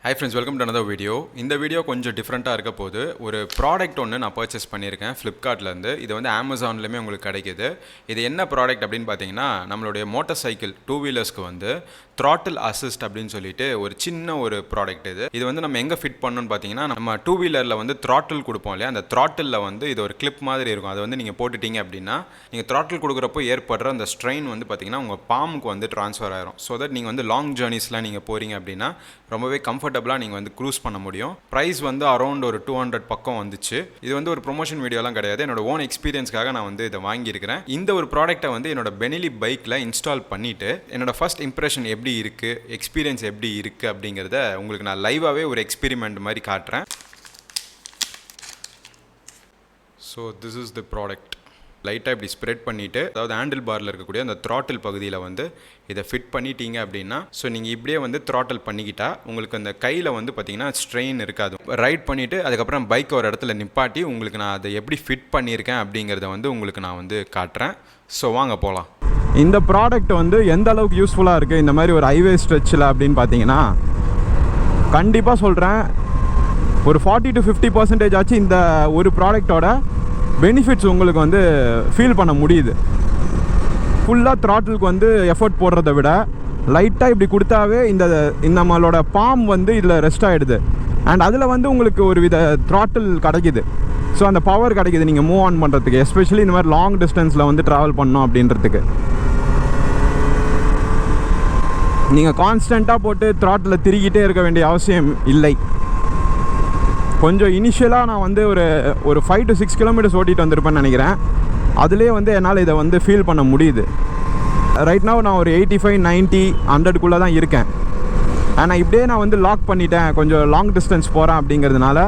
Hi friends, welcome to another video. இந்த video கொஞ்சம் டிஃப்ரெண்ட்டாக இருக்க போது ஒரு ப்ராடக்ட் ஒன்று நான் பர்ச்சேஸ் பண்ணியிருக்கேன் ஃப்ளிப்கார்ட்லேருந்து. இது வந்து அமேசான்லேயுமே உங்களுக்கு கிடைக்கிது. இது என்ன ப்ராடக்ட் அப்படின்னு பார்த்தீங்கன்னா, நம்மளுடைய மோட்டார் சைக்கிள் டூ வீலர்ஸ்க்கு வந்து த்ராட்டில் அசிஸ்ட் அப்படின்னு சொல்லிட்டு ஒரு சின்ன ஒரு ப்ராடக்ட் இது வந்து நம்ம எங்கே ஃபிட் பண்ணணும்னு பார்த்தீங்கன்னா, நம்ம டூ வீலரில் வந்து த்ராட்டில் கொடுப்போம் இல்லையா, அந்த த்ராட்டிலில் வந்து இது ஒரு கிளிப் மாதிரி இருக்கும். அதை வந்து நீங்கள் போட்டுட்டீங்க அப்படின்னா, நீங்கள் த்ராட்டில் கொடுக்குறப்போ ஏற்படுற அந்த ஸ்ட்ரெயின் வந்து பார்த்தீங்கன்னா உங்கள் பாமுக்கு வந்து ட்ரான்ஸ்ஃபர் ஆயிரும். ஸோ தட் நீங்கள் வந்து லாங் ஜேர்னிஸ்லாம் நீங்கள் போகிறீங்க அப்படின்னா ரொம்பவே கம்ஃபர்டபுளாக நீங்கள் வந்து க்ரூஸ் பண்ண முடியும். ப்ரைஸ் வந்து அரௌண்ட் ஒரு 200 பக்கம் வந்துச்சு. இது வந்து ஒரு ப்ரொமோஷன் வீடியோலாம் கிடையாது, என்னோட ஓன் எக்ஸ்பீரியன்ஸ்க்காக நான் வந்து இதை வாங்கியிருக்கிறேன். இந்த ஒரு ப்ராடக்ட்டை வந்து என்னோட பெனிலி பைக்கில் இன்ஸ்டால் பண்ணிவிட்டு என்னோட ஃபர்ஸ்ட் இம்ப்ரெஷன் எப்படி இருக்குது, எக்ஸ்பீரியன்ஸ் எப்படி இருக்குது அப்படிங்கிறத உங்களுக்கு நான் லைவாகவே ஒரு எக்ஸ்பெரிமெண்ட் மாதிரி காட்டுறேன். So this is the product. லைட்டாக இப்படி ஸ்ப்ரெட் பண்ணிவிட்டு, அதாவது ஹேண்டில் பாரில் இருக்கக்கூடிய அந்த த்ராட்டில் பகுதியில் வந்து இதை ஃபிட் பண்ணிட்டீங்க அப்படின்னா, ஸோ நீங்கள் இப்படியே வந்து த்ராட்டில் பண்ணிக்கிட்டால் உங்களுக்கு அந்த கையில் வந்து பார்த்திங்கன்னா ஸ்ட்ரெயின் இருக்காது. ரைட் பண்ணிவிட்டு அதுக்கப்புறம் பைக் ஒரு இடத்துல நிப்பாட்டி உங்களுக்கு நான் அதை எப்படி ஃபிட் பண்ணியிருக்கேன் அப்படிங்கிறத வந்து உங்களுக்கு நான் வந்து காட்டுறேன். ஸோ வாங்க போகலாம். இந்த ப்ராடக்ட் வந்து எந்த அளவுக்கு யூஸ்ஃபுல்லாக இருக்குது இந்த மாதிரி ஒரு ஹைவே ஸ்ட்ரெச்சில் அப்படின்னு பார்த்தீங்கன்னா, கண்டிப்பாக சொல்கிறேன், ஒரு 40 to 50% ஆச்சு இந்த ஒரு ப்ராடக்டோட பெனிஃபிட்ஸ் உங்களுக்கு வந்து ஃபீல் பண்ண முடியுது. ஃபுல்லாக த்ராட்டிலுக்கு வந்து எஃபர்ட் போடுறத விட லைட்டாக இப்படி கொடுத்தாவே இந்த நம்மளோட பாம் வந்து இதில் ரெஸ்ட் ஆகிடுது. அண்ட் அதில் வந்து உங்களுக்கு ஒரு வித த்ராட்டில் கிடைக்கிது. ஸோ அந்த பவர் கிடைக்கிது நீங்கள் மூவ் ஆன் பண்ணுறதுக்கு, எஸ்பெஷலி இந்த மாதிரி லாங் டிஸ்டன்ஸில் வந்து ட்ராவல் பண்ணோம் அப்படின்றதுக்கு. நீங்கள் கான்ஸ்டண்ட்டாக போட்டு த்ராட்டில் திருக்கிட்டே இருக்க வேண்டிய அவசியம் இல்லை. கொஞ்சம் இனிஷியலாக நான் வந்து ஒரு 5 to 6 கிலோமீட்டர்ஸ் ஓட்டிகிட்டு வந்திருப்பேன்னு நினைக்கிறேன். அதுலேயே வந்து என்னால் இதை வந்து ஃபீல் பண்ண முடியுது. ரைட் நவ் நான் ஒரு 85, 90, 100 தான் இருக்கேன். ஆனால் இப்படியே நான் வந்து லாக் பண்ணிட்டேன், கொஞ்சம் லாங் டிஸ்டன்ஸ் போகிறேன் அப்படிங்கிறதுனால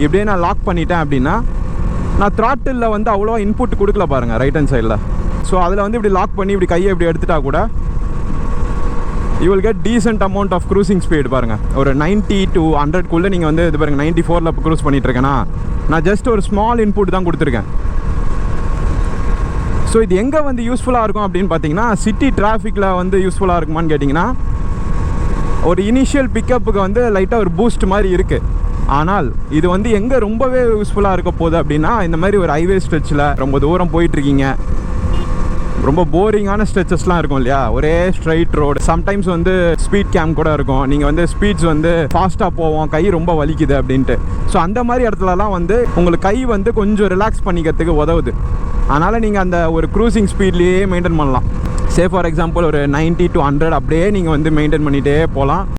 இப்படியே நான் லாக் பண்ணிட்டேன் அப்படின்னா, நான் த்ராட்டிலில் வந்து அவ்வளோவா இன்புட் கொடுக்கல பாருங்கள் ரைட் ஹேண்ட் சைடில். ஸோ அதில் வந்து இப்படி லாக் பண்ணி இப்படி கையை இப்படி எடுத்துட்டா கூட you will get decent amount of cruising speed. பாருங்கள், ஒரு 90 to 100 நீங்கள் வந்து இது பாருங்கள் 94ல் இப்போ க்ரூஸ் பண்ணிகிட்ருக்கேன்னா, நான் ஜஸ்ட் ஒரு ஸ்மால் இன்புட் தான் கொடுத்துருக்கேன். ஸோ இது எங்கே வந்து யூஸ்ஃபுல்லாக இருக்கும் அப்படின்னு பார்த்தீங்கன்னா, சிட்டி டிராஃபிக்கில் வந்து யூஸ்ஃபுல்லாக இருக்குமான்னு கேட்டிங்கன்னா, ஒரு இனிஷியல் பிக்கப்புக்கு வந்து லைட்டாக ஒரு பூஸ்ட் மாதிரி இருக்குது. ஆனால் இது வந்து எங்கே ரொம்பவே யூஸ்ஃபுல்லாக இருக்க போகுது அப்படின்னா, இந்த மாதிரி ஒரு ஹைவே ஸ்ட்ரெச்சில் ரொம்ப தூரம் போயிட்டுருக்கீங்க, ரொம்ப போரிங்கான ஸ்ட்ரெச்சஸ்லாம் இருக்கும் இல்லையா, ஒரே ஸ்ட்ரைட் ரோடு, சம்டைம்ஸ் வந்து ஸ்பீட் கேம் கூட இருக்கும், நீங்கள் வந்து ஸ்பீட்ஸ் வந்து ஃபாஸ்ட்டாக போவோம், கை ரொம்ப வலிக்குது அப்படின்ட்டு. ஸோ அந்த மாதிரி இடத்துலலாம் வந்து உங்களுக்கு கை வந்து கொஞ்சம் ரிலாக்ஸ் பண்ணிக்கிறதுக்கு உதவுது. அதனால் நீங்கள் அந்த ஒரு க்ரூசிங் ஸ்பீட்லேயே மெயின்டைன் பண்ணலாம். சே ஃபார் எக்ஸாம்பிள் ஒரு 90 to 100 அப்படியே நீங்கள் வந்து மெயின்டைன் பண்ணிகிட்டே போகலாம்.